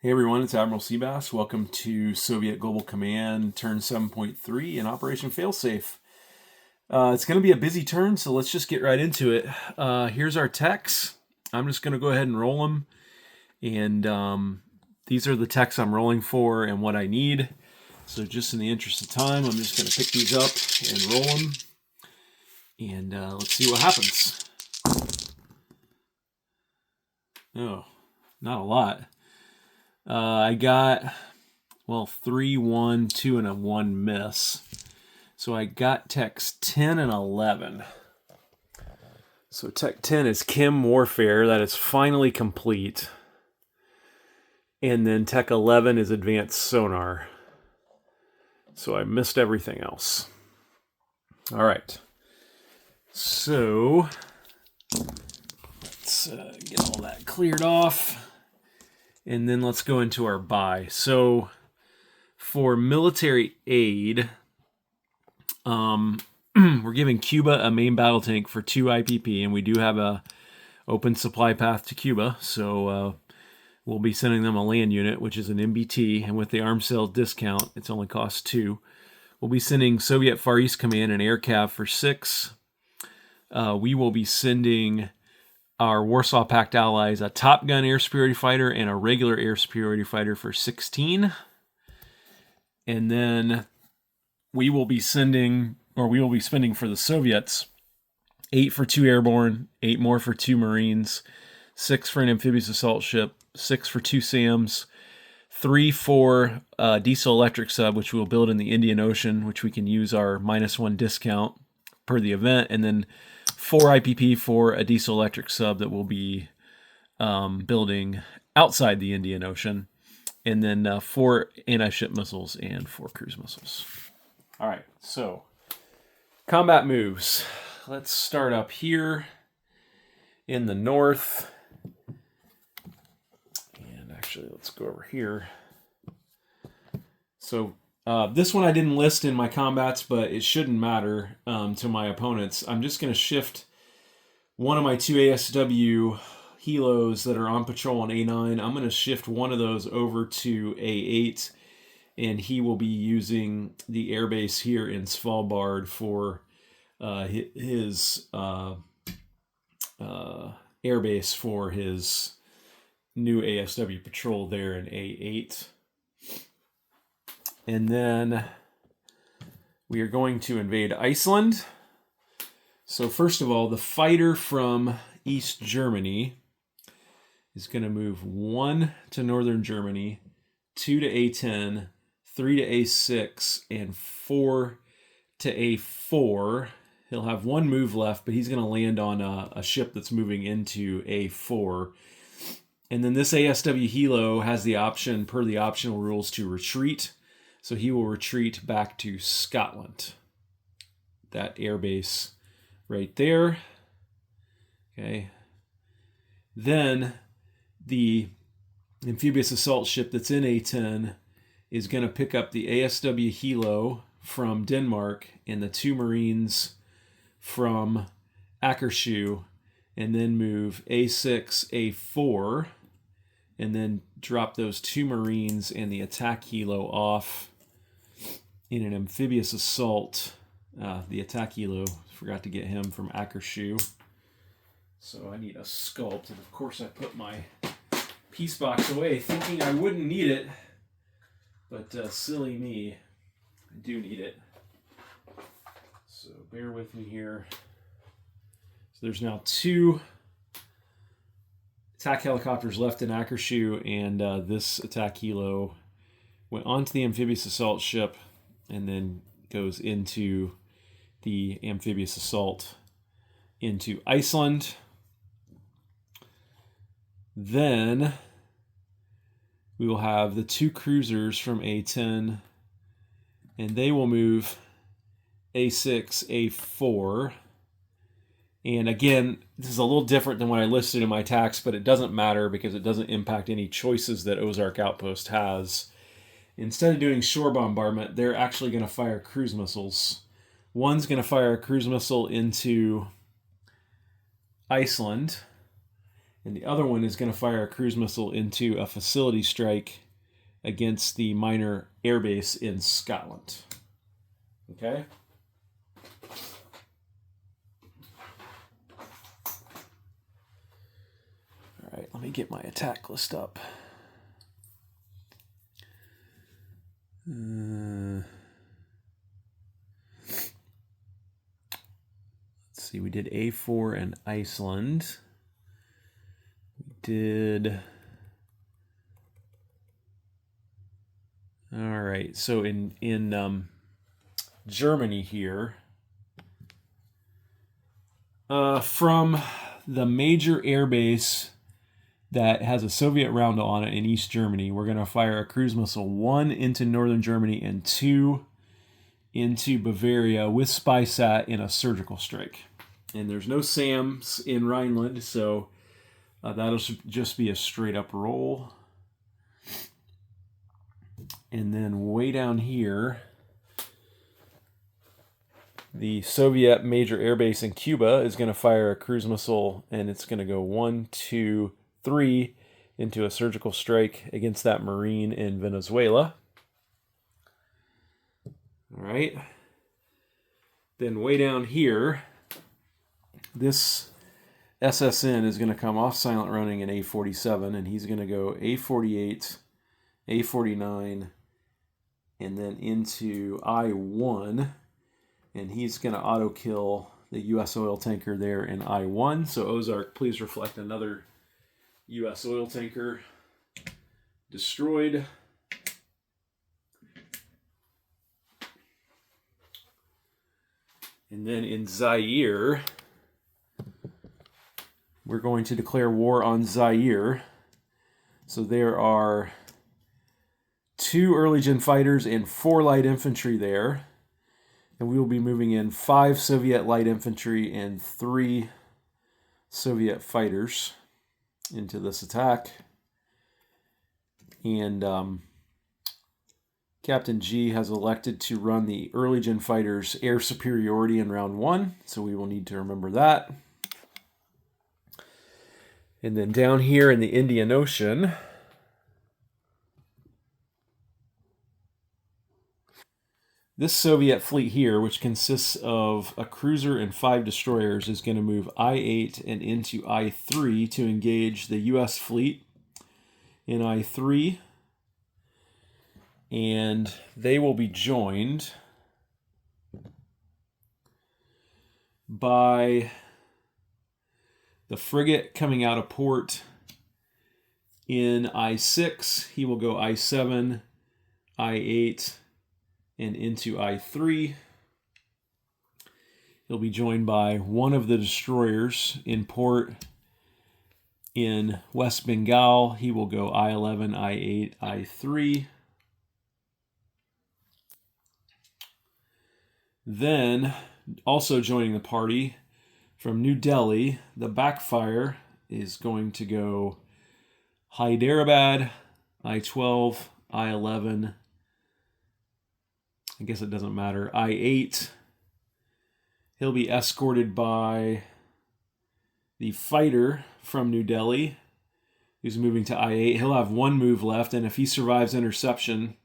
Hey everyone, it's Admiral Seabass. Welcome to Soviet Global Command Turn 7.3 in Operation FailSafe. It's going to be a busy turn, so let's just get right into it. Here's our techs. I'm just going to go ahead and roll them. And these are the techs I'm rolling for and what I need. So just in the interest of time, I'm just going to pick these up and roll them. And let's see what happens. Oh, not a lot. I got, 3, 1, 2, and a 1 miss. So I got techs 10 and 11. So tech 10 is Chem Warfare. That is finally complete. And then tech 11 is Advanced Sonar. So I missed everything else. All right. So let's get all that cleared off. And then let's go into our buy. So for military aid, we're giving Cuba a main battle tank for 2 IPP, and we do have a open supply path to Cuba. So we'll be sending them a land unit, which is an MBT, and with the arms sales discount, it's only cost 2. We'll be sending Soviet Far East Command an air cav for 6. We will be sending our Warsaw Pact allies a Top Gun air superiority fighter and a regular air superiority fighter for 16. And then we will be spending for the Soviets 8 for 2 airborne, 8 more for 2 Marines, 6 for an amphibious assault ship, 6 for 2 SAMs, 3 for a diesel electric sub, which we will build in the Indian Ocean, which we can use our -1 discount per the event, and then 4 IPP for a diesel electric sub that we'll be building outside the Indian Ocean, and then 4 anti-ship missiles and 4 cruise missiles. All right, so combat moves. Let's start up here in the north. And actually, let's go over here. So this one I didn't list in my combats, but it shouldn't matter to my opponents. I'm just going to shift one of my 2 ASW helos that are on patrol on A9. I'm going to shift one of those over to A8, and he will be using the airbase here in Svalbard for his airbase for his new ASW patrol there in A8. And then we are going to invade Iceland. So first of all, the fighter from East Germany is going to move 1 to Northern Germany, 2 to A10, 3 to A6, and 4 to A4. He'll have 1 move left, but he's going to land on a ship that's moving into A4. And then this ASW helo has the option, per the optional rules, to retreat. So he will retreat back to Scotland. That airbase right there. Okay. Then the amphibious assault ship that's in A10 is going to pick up the ASW helo from Denmark and the 2 Marines from Akershoe, and then move A6, A4, and then drop those 2 Marines and the attack helo off in an amphibious assault. The attack helo, forgot to get him from Akershoe. So I need a sculpt, and of course I put my piece box away thinking I wouldn't need it, but silly me, I do need it. So bear with me here. So there's now 2 attack helicopters left in Akershoe, and this attack helo went onto the amphibious assault ship and then goes into the amphibious assault into Iceland. Then we will have the 2 cruisers from A10, and they will move A6, A4. And again, this is a little different than what I listed in my tax, but it doesn't matter because it doesn't impact any choices that Ozark Outpost has. Instead of doing shore bombardment, they're actually going to fire cruise missiles. One's going to fire a cruise missile into Iceland, And the other one is going to fire a cruise missile into a facility strike against the minor airbase in Scotland. Okay? All right, let me get my attack list up. Let's see, we did A4 and Iceland. We did... All right, so in Germany here, from the major airbase that has a Soviet roundel on it in East Germany, we're going to fire a cruise missile, 1 into northern Germany and 2 into Bavaria with SpySat in a surgical strike. And there's no SAMs in Rhineland, so that'll just be a straight up roll. And then way down here, the Soviet major airbase in Cuba is going to fire a cruise missile, and it's going to go 1, 2, 3 into a surgical strike against that Marine in Venezuela. All right. Then way down here, this SSN is going to come off silent running in A47, and he's going to go A48, A49, and then into I1, and he's going to auto kill the U.S. oil tanker there in I1. So Ozark, please reflect another U.S. oil tanker destroyed. And then in Zaire, we're going to declare war on Zaire. So there are 2 early gen fighters and 4 light infantry there. And we will be moving in 5 Soviet light infantry and 3 Soviet fighters into this attack. And Captain G has elected to run the early gen fighters air superiority in round 1, so we will need to remember that. And then down here in the Indian Ocean, this Soviet fleet here, which consists of a cruiser and 5 destroyers, is going to move I-8 and into I-3 to engage the U.S. fleet in I-3. And they will be joined by the frigate coming out of port in I-6. He will go I-7, I-8, and into I-3. He'll be joined by one of the destroyers in port in West Bengal. He will go I-11, I-8, I-3. Then, also joining the party from New Delhi, the backfire is going to go Hyderabad, I-12, I-11. I guess it doesn't matter. I-8. He'll be escorted by the fighter from New Delhi, who's moving to I-8. He'll have 1 move left, and if he survives interception,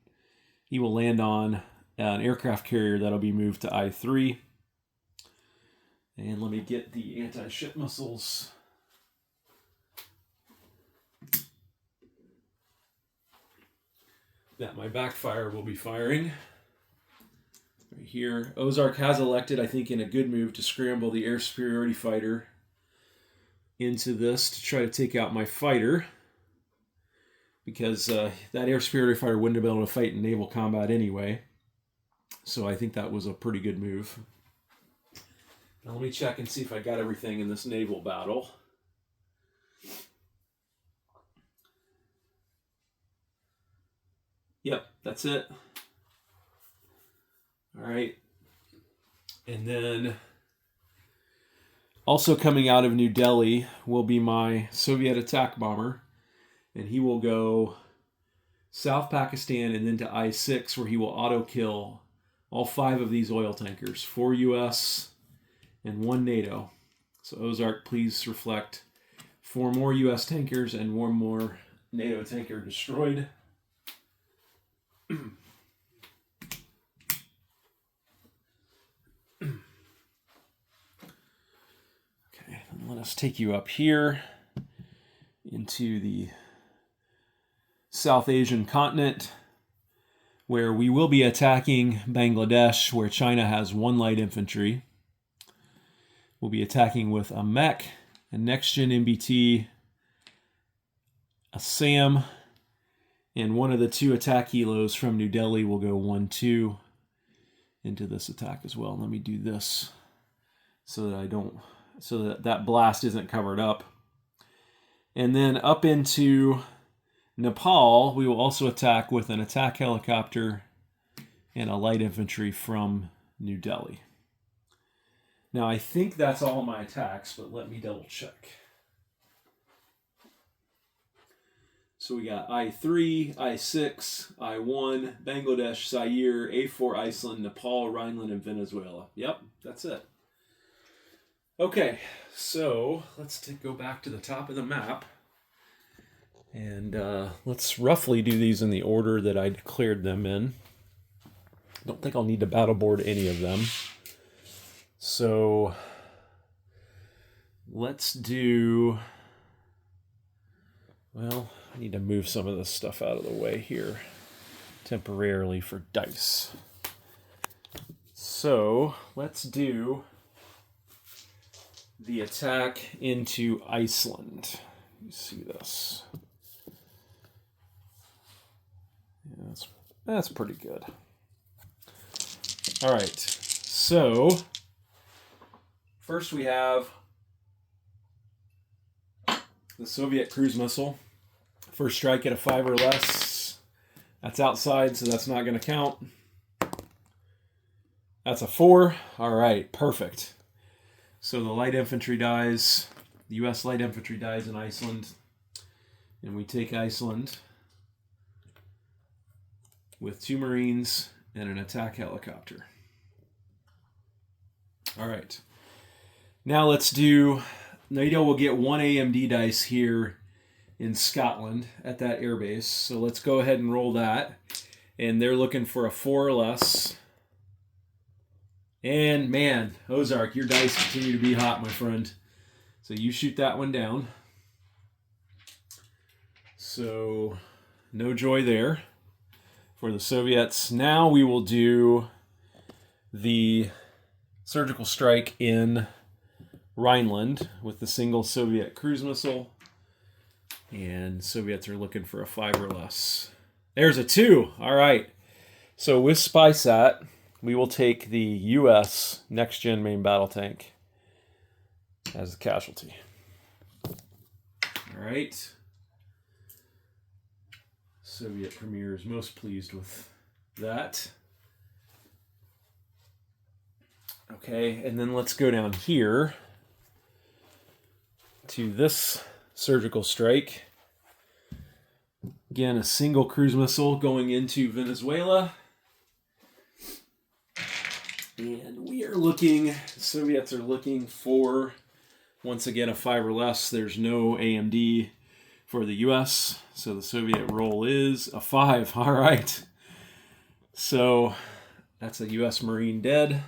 he will land on an aircraft carrier that'll be moved to I-3. And let me get the anti-ship missiles that my backfire will be firing. Right here, Ozark has elected, I think in a good move, to scramble the air superiority fighter into this to try to take out my fighter, because that air superiority fighter wouldn't have been able to fight in naval combat anyway. So I think that was a pretty good move. Now let me check and see if I got everything in this naval battle. Yep, that's it. All right. And then also coming out of New Delhi will be my Soviet attack bomber. And he will go South Pakistan and then to I-6, where he will auto-kill all 5 of these oil tankers, 4 U.S. and 1 NATO. So Ozark, please reflect 4 more U.S. tankers and 1 more NATO tanker destroyed. Okay, let us take you up here into the South Asian continent, where we will be attacking Bangladesh, where China has 1 light infantry. We'll be attacking with a mech, a next-gen MBT, a SAM, and one of the 2 attack helos from New Delhi will go 1-2 into this attack as well. Let me do this so that that blast isn't covered up. And then up into Nepal, we will also attack with an attack helicopter and a light infantry from New Delhi. Now, I think that's all my attacks, but let me double check. So we got I-3, I-6, I-1, Bangladesh, Zaire, A4, Iceland, Nepal, Rhineland, and Venezuela. Yep, that's it. Okay, so let's go back to the top of the map. And let's roughly do these in the order that I declared them in. I don't think I'll need to battle board any of them. So let's do, well, I need to move some of this stuff out of the way here temporarily for dice. So let's do the attack into Iceland. You see this. Yeah, that's pretty good. All right, so first we have the Soviet cruise missile. First strike at a 5 or less. That's outside, so that's not going to count. That's a 4. All right, perfect. So the light infantry dies. The U.S. light infantry dies in Iceland. And we take Iceland with 2 Marines and an attack helicopter. All right. Now let's do, NATO will get 1 AMD dice here in Scotland at that airbase. So let's go ahead and roll that. And they're looking for a 4 or less. And man, Ozark, your dice continue to be hot, my friend. So you shoot that one down. So no joy there for the Soviets. Now we will do the surgical strike in Rhineland with the single Soviet cruise missile. And Soviets are looking for a 5 or less. There's a 2. All right. So with SpySat, we will take the U.S. next-gen main battle tank as a casualty. All right. Soviet Premier is most pleased with that. Okay, and then let's go down here to this surgical strike. Again, a single cruise missile going into Venezuela. And we are looking, the Soviets are looking for, once again, a 5 or less. There's no AMD for the U.S., so the Soviet roll is a 5. All right. So that's a U.S. Marine dead.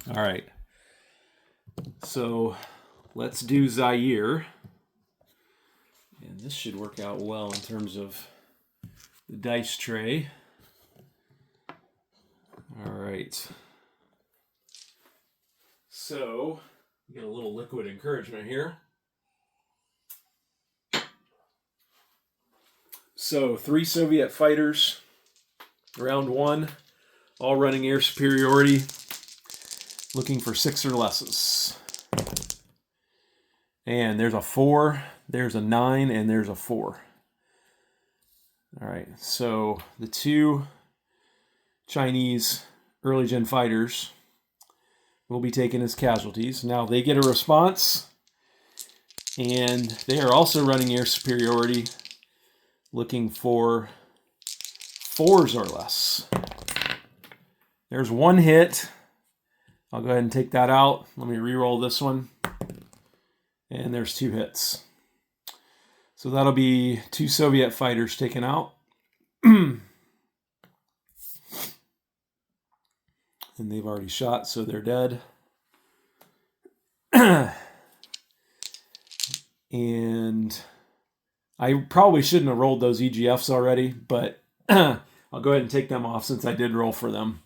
All right. So let's do Zaire. And this should work out well in terms of the dice tray. All right. So we get a little liquid encouragement here. So 3 Soviet fighters, round 1, all running air superiority, looking for 6 or lesses. And there's a 4, there's a 9, and there's a 4. All right, so the 2 Chinese early gen fighters will be taken as casualties. Now they get a response, and they are also running air superiority, looking for 4s or less. There's one hit. I'll go ahead and take that out. Let me re-roll this one. And there's 2 hits. So that'll be 2 Soviet fighters taken out. And they've already shot, so they're dead. And I probably shouldn't have rolled those EGFs already, but I'll go ahead and take them off since I did roll for them.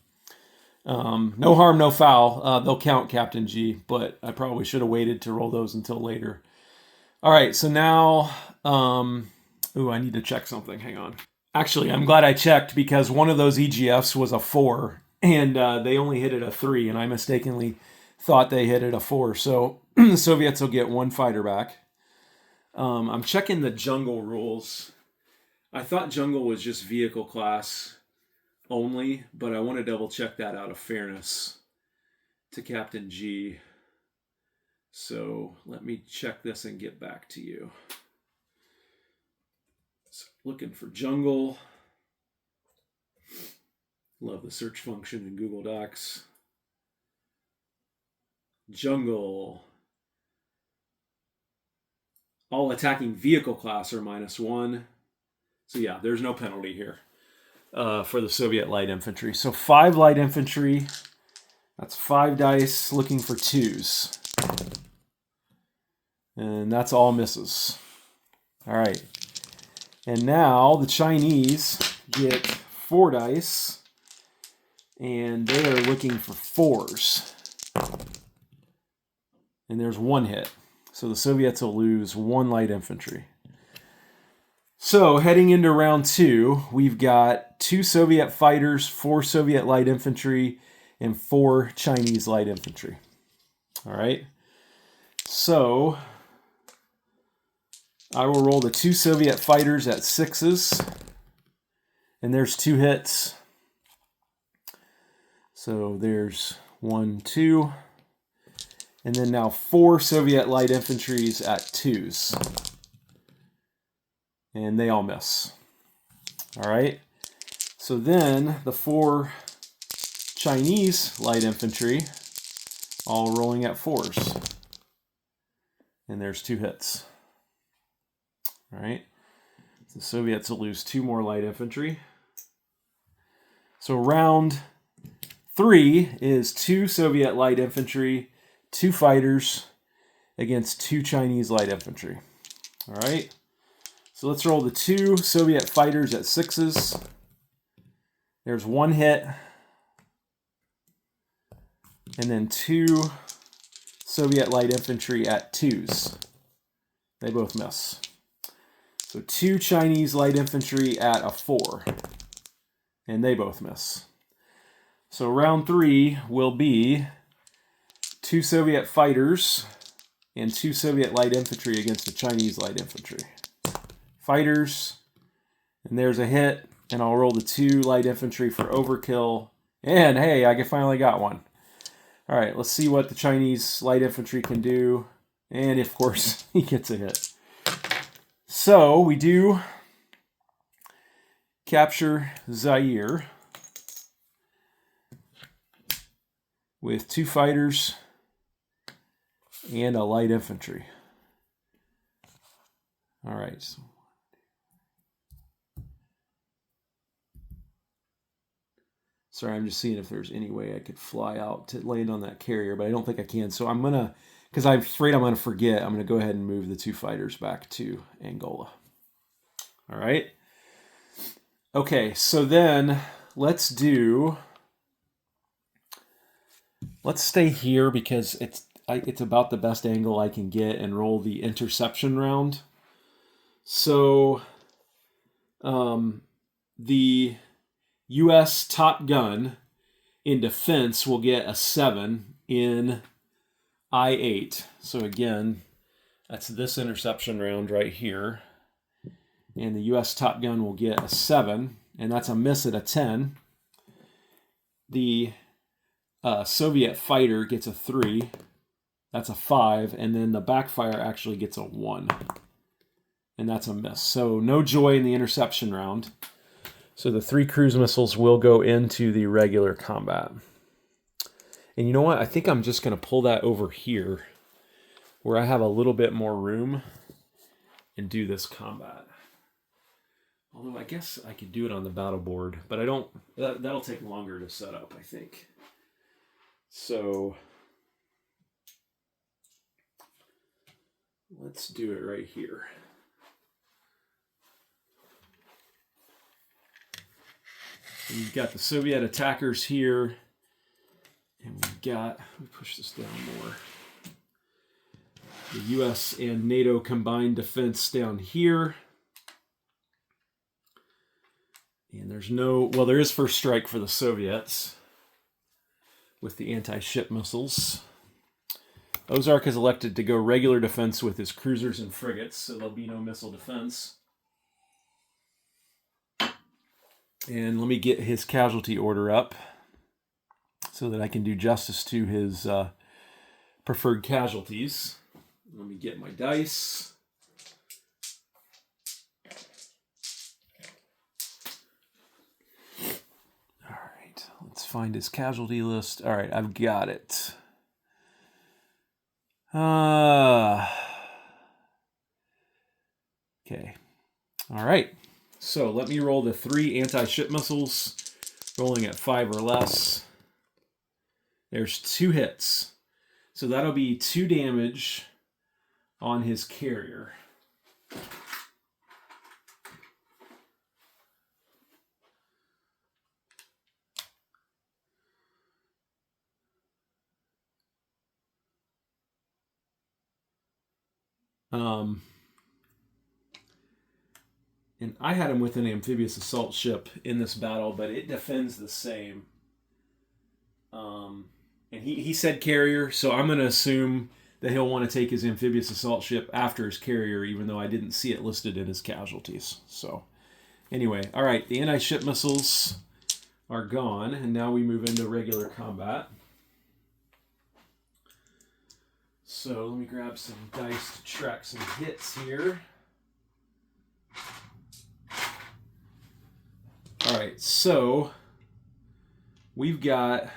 No harm, no foul. They'll count, Captain G, but I probably should have waited to roll those until later. All right, so now, I need to check something. Hang on. Actually, I'm glad I checked because one of those EGFs was a 4, and they only hit it a 3, and I mistakenly thought they hit it a 4. So the Soviets will get 1 fighter back. I'm checking the jungle rules. I thought jungle was just vehicle class only, but I want to double check that out of fairness to Captain G. So let me check this and get back to you. So looking for jungle. Love the search function in Google Docs. Jungle. All attacking vehicle class are -1. So yeah, there's no penalty here. For the Soviet light infantry. So 5 light infantry. That's 5 dice looking for 2s. And that's all misses. All right. And now the Chinese get 4 dice. And they are looking for 4s. And there's 1 hit. So the Soviets will lose 1 light infantry. So heading into round 2, we've got 2 Soviet fighters, 4 Soviet light infantry, and 4 Chinese light infantry. All right. So I will roll the 2 Soviet fighters at 6s. And there's 2 hits. So there's 1, 2. And then now 4 Soviet light infantries at 2s. And they all miss. All right. So then the 4 Chinese light infantry all rolling at 4s. And there's 2 hits. All right. The Soviets will lose 2 more light infantry. So round 3 is 2 Soviet light infantry, 2 fighters against 2 Chinese light infantry. All right. So let's roll the 2 Soviet fighters at 6s. There's 1 hit. And then 2 Soviet light infantry at 2s. They both miss. So 2 Chinese light infantry at a 4. And they both miss. So round 3 will be 2 Soviet fighters and 2 Soviet light infantry against the Chinese light infantry. Fighters, and there's a hit, and I'll roll the 2 light infantry for overkill, and hey, I finally got one. All right, let's see what the Chinese light infantry can do, and of course, he gets a hit. So we do capture Zaire with 2 fighters and a light infantry. All right. Sorry, I'm just seeing if there's any way I could fly out to land on that carrier, but I don't think I can. So I'm going to, because I'm afraid I'm going to forget, I'm going to go ahead and move the 2 fighters back to Angola. All right. Okay, so then let's stay here because it's about the best angle I can get and roll the interception round. So the U.S. Top Gun in defense will get a 7 in I-8. So again, that's this interception round right here. And the U.S. Top Gun will get a 7, and that's a miss at a 10. The Soviet fighter gets a 3. That's a 5, and then the backfire actually gets a 1. And that's a miss. So no joy in the interception round. So the 3 cruise missiles will go into the regular combat. And you know what? I think I'm just going to pull that over here where I have a little bit more room and do this combat. Although I guess I could do it on the battle board, but I don't. That'll take longer to set up, I think. So let's do it right here. We've got the Soviet attackers here, and we've got, let me push this down more, the US and NATO combined defense down here. And there's no, well, there is first strike for the Soviets with the anti-ship missiles. Ozark has elected to go regular defense with his cruisers and frigates, so there'll be no missile defense. And let me get his casualty order up so that I can do justice to his preferred casualties. Let me get my dice. All right, let's find his casualty list. All right, I've got it. Okay. All right. So let me roll the 3 anti-ship missiles, rolling at 5 or less. There's 2 hits. So that'll be 2 damage on his carrier. And I had him with an amphibious assault ship in this battle, but it defends the same. And he said carrier, so I'm going to assume that he'll want to take his amphibious assault ship after his carrier, even though I didn't see it listed in his casualties. So anyway, all right, the anti-ship missiles are gone, and now we move into regular combat. So let me grab some dice to track some hits here. All right, so we've got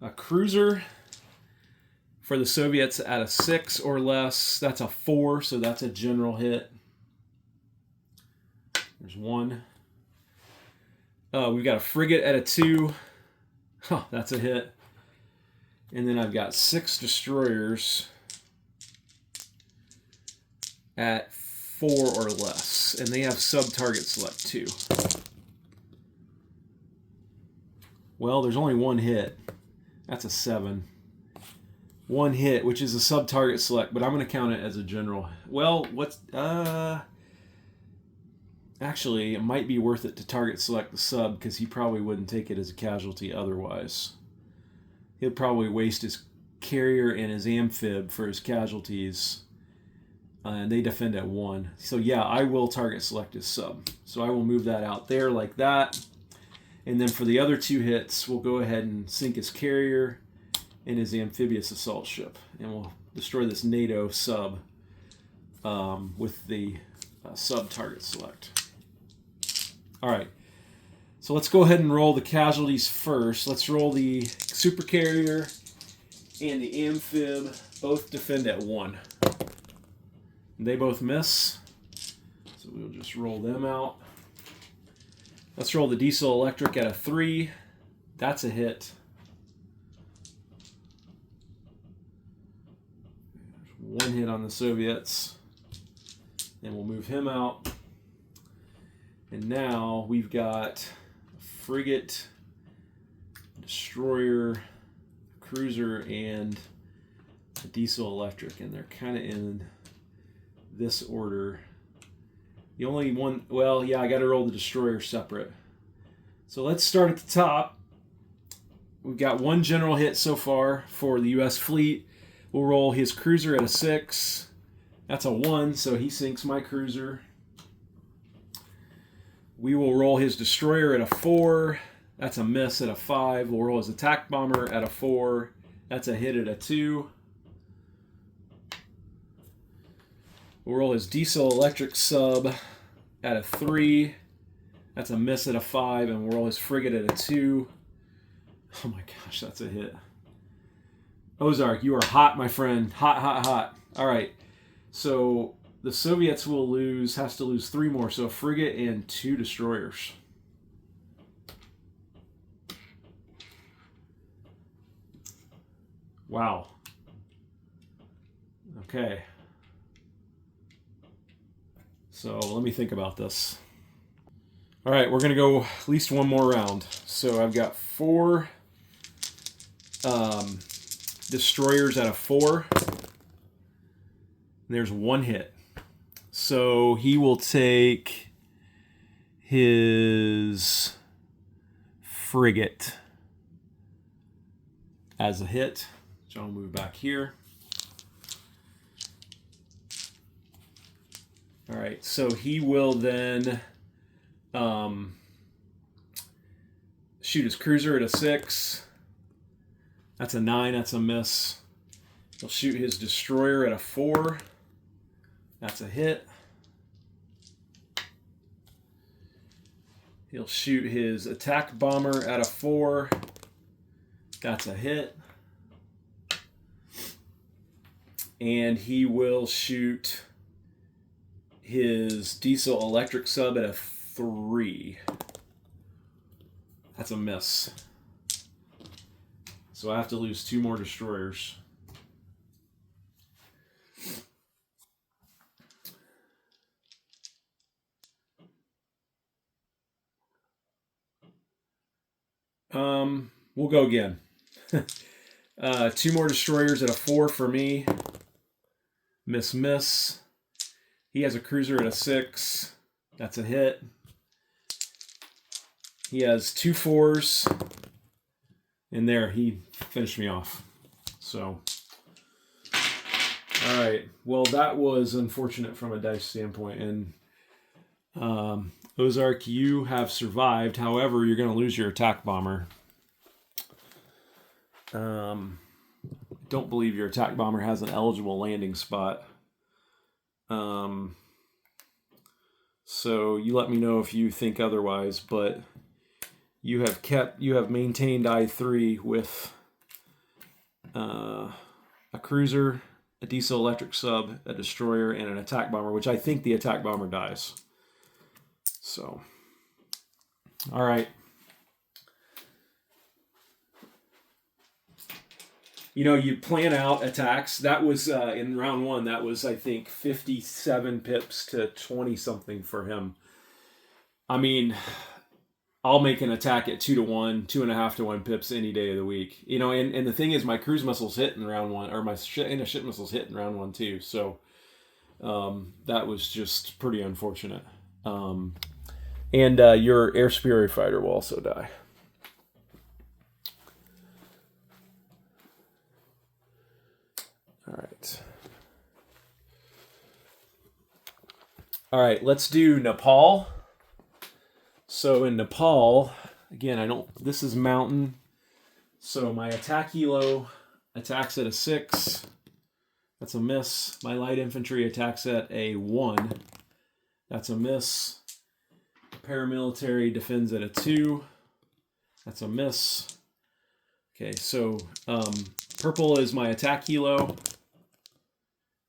a cruiser for the Soviets at a 6 or less. That's a 4, so that's a general hit. There's 1. We've got a frigate at a 2. Huh, that's a hit. And then I've got 6 destroyers at 4 or less, and they have sub-target select 2. Well, there's only 1 hit. That's a 7. 1 hit, which is a sub-target select, but I'm going to count it as a general. Well, what's... Actually, it might be worth it to target select the sub, because he probably wouldn't take it as a casualty otherwise. He'll probably waste his carrier and his amphib for his casualties. And they defend at 1. So yeah, I will target select his sub. So I will move that out there like that. And then for the other 2 hits, we'll go ahead and sink his carrier and his amphibious assault ship. And we'll destroy this NATO sub with the sub target select. All right. So let's go ahead and roll the casualties first. Let's roll the supercarrier and the amphib. Both defend at 1. They both miss, so we'll just roll them out. Let's roll the diesel electric at a 3. That's a hit. There's 1 hit on the Soviets. And we'll move him out. And now we've got a frigate, destroyer, cruiser, and a diesel electric, and they're kind of in this order. The only one, well, yeah, I got to roll the destroyer separate. So let's start at the top. We've got 1 general hit so far for the U.S. fleet. We'll roll his cruiser at a 6. That's a 1, so he sinks my cruiser. We will roll his destroyer at a 4. That's a miss at a 5. We'll roll his attack bomber at a 4. That's a hit at a 2. We'll roll his diesel electric sub at a 3. That's a miss at a 5, and roll his frigate at a 2. Oh my gosh, that's a hit. Ozark, you are hot, my friend. Hot, hot, hot. All right. So the Soviets has to lose 3 more. So a frigate and 2 destroyers. Wow. Okay. So let me think about this. All right, we're going to go at least one more round. So I've got 4 destroyers at a 4. There's 1 hit. So he will take his frigate as a hit. So I'll move back here. All right, so he will then shoot his cruiser at a 6. That's a 9, that's a miss. He'll shoot his destroyer at a 4. That's a hit. He'll shoot his attack bomber at a 4. That's a hit. And he will shoot his diesel electric sub at a 3. That's a miss. So I have to lose 2 more destroyers. We'll go again. 2 more destroyers at a 4 for me. Miss, miss. He has a cruiser at a 6. That's a hit. He has 2 4s. And there, he finished me off. So, all right. Well, that was unfortunate from a dice standpoint. And Ozark, you have survived. However, you're going to lose your attack bomber. Don't believe your attack bomber has an eligible landing spot. So you let me know if you think otherwise, but you have maintained I3 with a cruiser, a diesel electric sub, a destroyer, and an attack bomber, which I think the attack bomber dies. So, all right. You know, you plan out attacks. That was in round 1. That was, I think, 57 pips to 20 something for him. I mean, I'll make an attack at 2 to 1, 2.5 to 1 pips any day of the week. You know, and the thing is, my cruise missiles hit in round 1, or my ship missiles hit in round 1 too. So that was just pretty unfortunate. And your air superior fighter will also die. All right. All right, let's do Nepal. So in Nepal, again, this is mountain. So my attack helo attacks at a 6. That's a miss. My light infantry attacks at a 1. That's a miss. Paramilitary defends at a 2. That's a miss. Okay, so purple is my attack helo.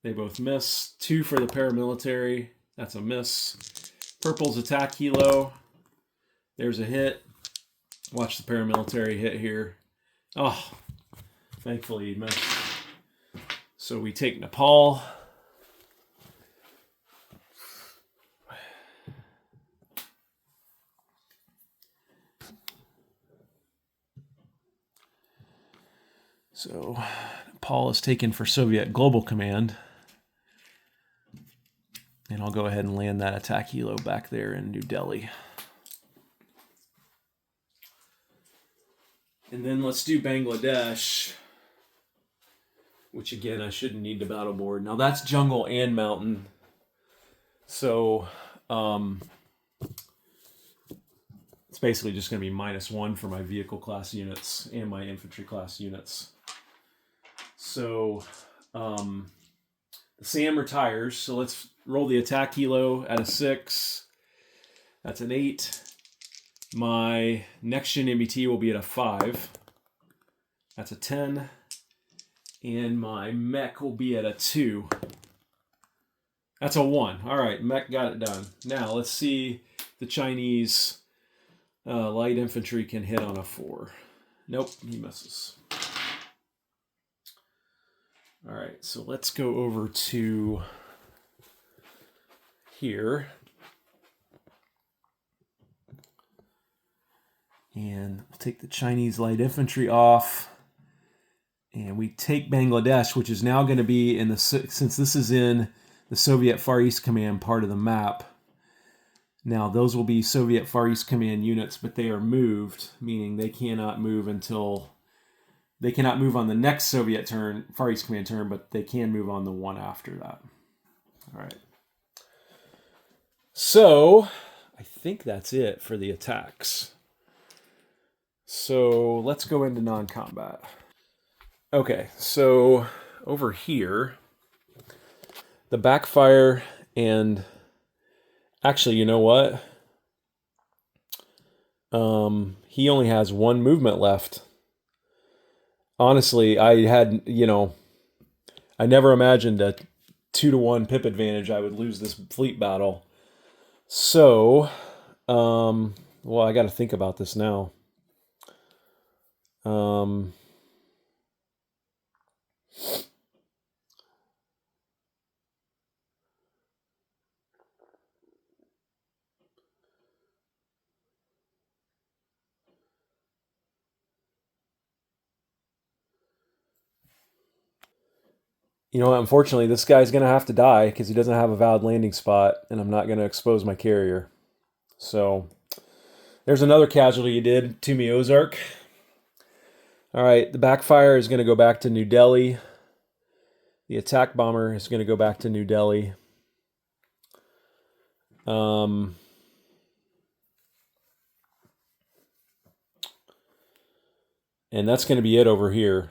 They both miss. 2 for the paramilitary. That's a miss. Purple's attack helo. There's a hit. Watch the paramilitary hit here. Oh, thankfully he missed. So we take Nepal. So Nepal is taken for Soviet Global Command. And I'll go ahead and land that attack helo back there in New Delhi. And then let's do Bangladesh, which again, I shouldn't need to battle board. Now that's jungle and mountain. So it's basically just going to be -1 for my vehicle class units and my infantry class units. So the SAM retires. So let's roll the attack helo at a 6. That's an 8. My next gen MBT will be at a 5. That's a 10. And my mech will be at a 2. That's a 1. All right, mech got it done. Now let's see if the Chinese light infantry can hit on a 4. Nope, he misses. All right, so let's go over to here. And we'll take the Chinese light infantry off. And we take Bangladesh, which is now going to be in the, since this is in the Soviet Far East Command part of the map. Now those will be Soviet Far East Command units, but they are moved, meaning they cannot move until, they cannot move on the next Soviet turn, Far East Command turn, but they can move on the one after that. All right. So I think that's it for the attacks. So let's go into non-combat. Okay, so over here, the backfire and actually, you know what? He only has 1 movement left. Honestly, I had, I never imagined a 2-to-1 pip advantage I would lose this fleet battle. So, well, I got to think about this now. Unfortunately, this guy's going to have to die because he doesn't have a valid landing spot, and I'm not going to expose my carrier. So, there's another casualty you did, Toomey Ozark. All right, the backfire is going to go back to New Delhi. The attack bomber is going to go back to New Delhi. And that's going to be it over here.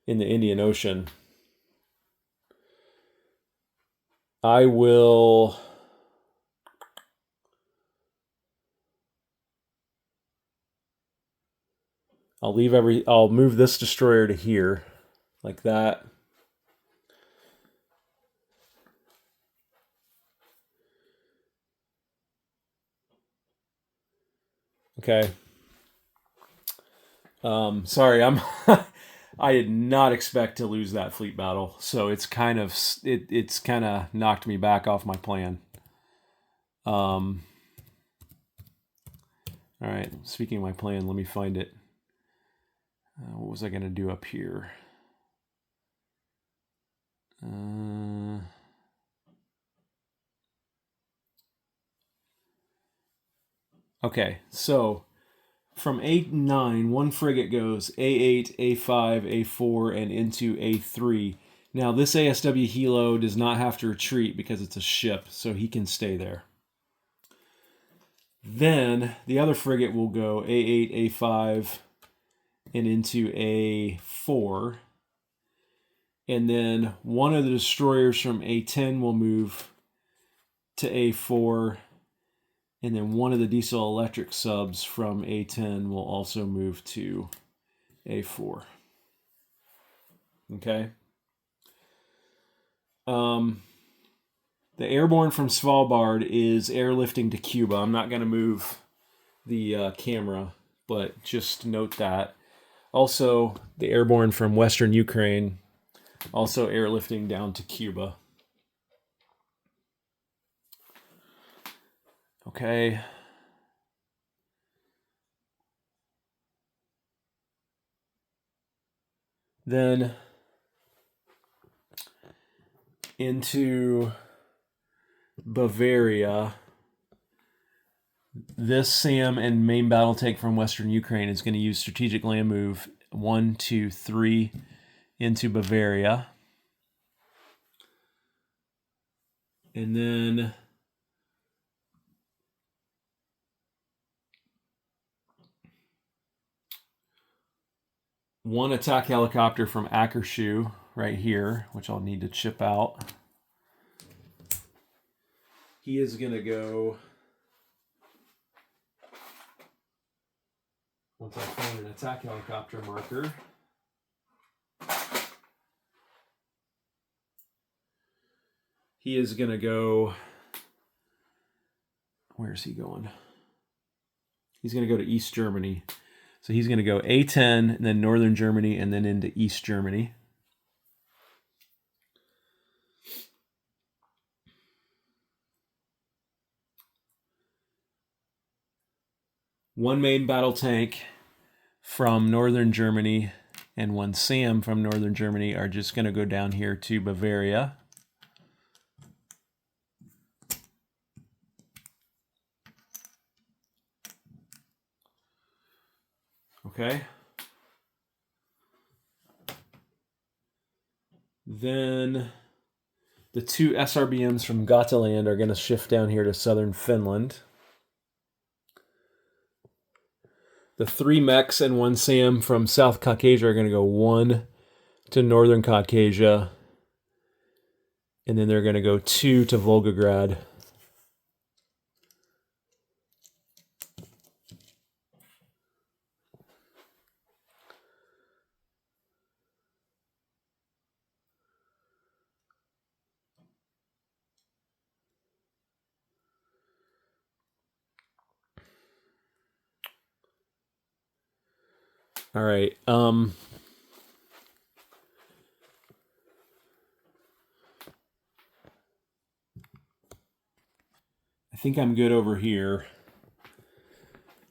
In the Indian Ocean. I'll move this destroyer to here, like that. Okay. Sorry, I did not expect to lose that fleet battle, so it's kind of knocked me back off my plan. All right, speaking of my plan, let me find it. What was I going to do up here? Okay, so from A9, 1 frigate goes A8, A5, A4, and into A3. Now, this ASW Hilo does not have to retreat because it's a ship, so he can stay there. Then the other frigate will go A8, A5, and into A4. And then one of the destroyers from A10 will move to A4. And then one of the diesel electric subs from A10 will also move to A4. Okay. The airborne from Svalbard is airlifting to Cuba. I'm not going to move the camera, but just note that. Also, the airborne from Western Ukraine, also airlifting down to Cuba. Okay. Then into Bavaria. This SAM and main battle tank from Western Ukraine is going to use strategic land move 1, 2, 3 into Bavaria. And then one attack helicopter from Akershu right here, which I'll need to chip out. He is going to go, once I find an attack helicopter marker, he is going to go, where is he going? He's going to go to East Germany. So he's going to go A10, and then Northern Germany, and then into East Germany. One main battle tank from Northern Germany and one SAM from Northern Germany are just going to go down here to Bavaria. Okay. Then the 2 SRBMs from Gotland are going to shift down here to southern Finland. The 3 mechs and 1 SAM from South Caucasia are going to go 1 to northern Caucasia. And then they're going to go 2 to Volgograd. All right. I think I'm good over here.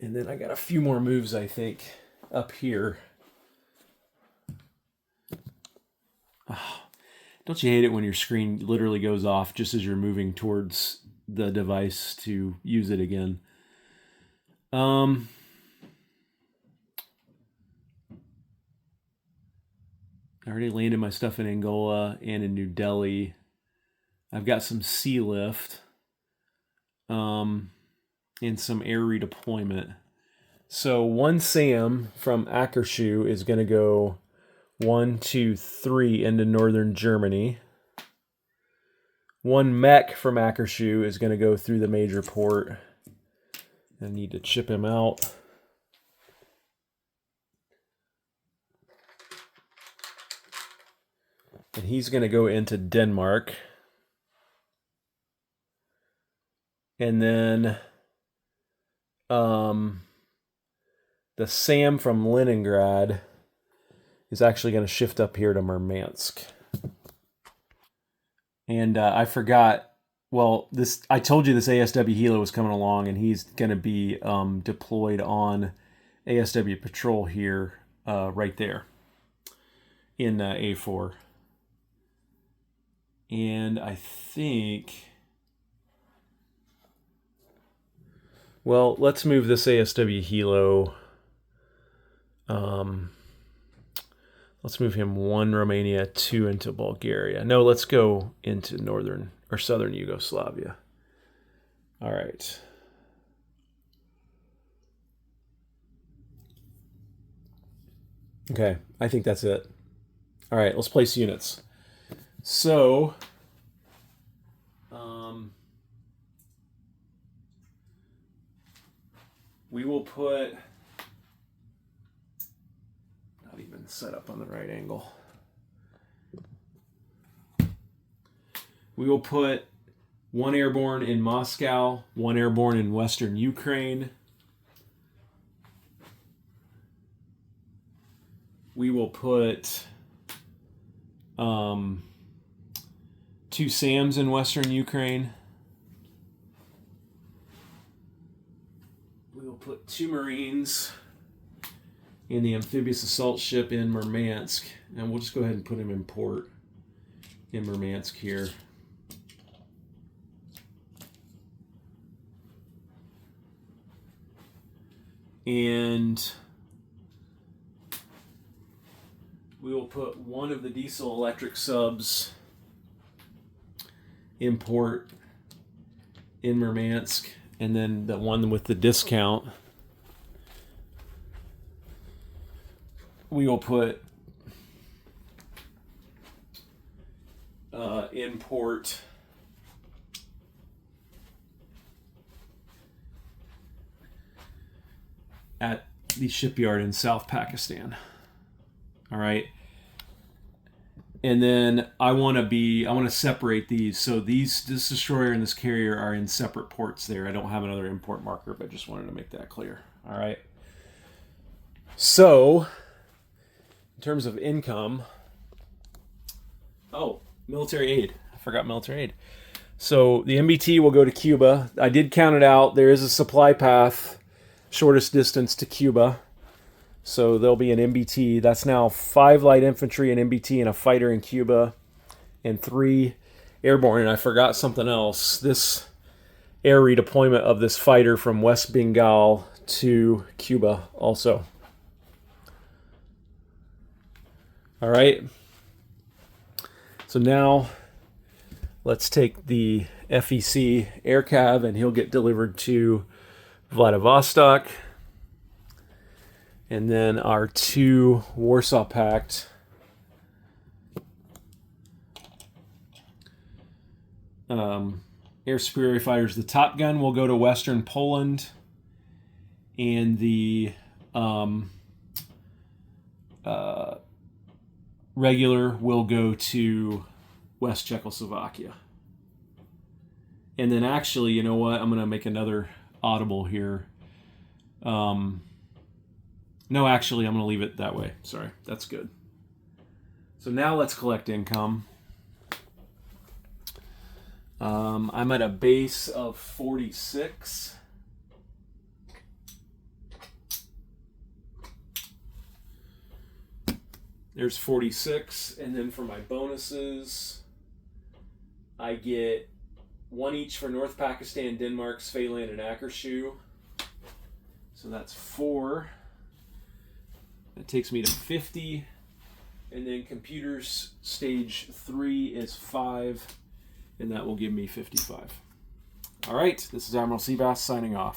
And then I got a few more moves, I think, up here. Oh, don't you hate it when your screen literally goes off just as you're moving towards the device to use it again? I already landed my stuff in Angola and in New Delhi. I've got some sea lift and some air redeployment. So 1 SAM from Akershoe is going to go 1, 2, 3 into northern Germany. 1 mech from Akershoe is going to go through the major port. I need to chip him out. And he's going to go into Denmark. And then the SAM from Leningrad is actually going to shift up here to Murmansk. And I forgot, well, I told you this ASW Helo was coming along, and he's going to be deployed on ASW Patrol here, right there in A4. And I think, well, let's move this ASW Helo. Let's move him 1 Romania, 2 into Bulgaria. No, let's go into northern or southern Yugoslavia. All right. Okay, I think that's it. All right, let's place units. So, we will put, not even set up on the right angle. We will put 1 airborne in Moscow, 1 airborne in Western Ukraine. We will put 2 SAMs in Western Ukraine. We will put 2 Marines in the amphibious assault ship in Murmansk. And we'll just go ahead and put him in port in Murmansk here. And we will put 1 of the diesel electric subs in port in Murmansk, and then the one with the discount we will put in port at the shipyard in South Pakistan. All right. And then I want to separate these. So this destroyer and this carrier are in separate ports there. I don't have another import marker, but just wanted to make that clear. All right. So, in terms of income, military aid. I forgot military aid. So the MBT will go to Cuba. I did count it out. There is a supply path, shortest distance to Cuba. So there'll be an MBT. That's now 5 light infantry, an MBT, and a fighter in Cuba, and 3 airborne. And I forgot something else. This air redeployment of this fighter from West Bengal to Cuba also. All right. So now let's take the FEC air cav, and he'll get delivered to Vladivostok. And then our 2 Warsaw Pact air superiority fighters. The Top Gun will go to Western Poland, and the regular will go to West Czechoslovakia. And then actually, you know what? I'm going to make another audible here. No, actually, I'm going to leave it that way. Sorry, that's good. So now let's collect income. I'm at a base of 46. There's 46. And then for my bonuses, I get 1 each for North Pakistan, Denmark, Svealand, and Akershu. So that's 4. That takes me to 50. And then computers stage 3 is 5. And that will give me 55. All right, this is Admiral Seabass signing off.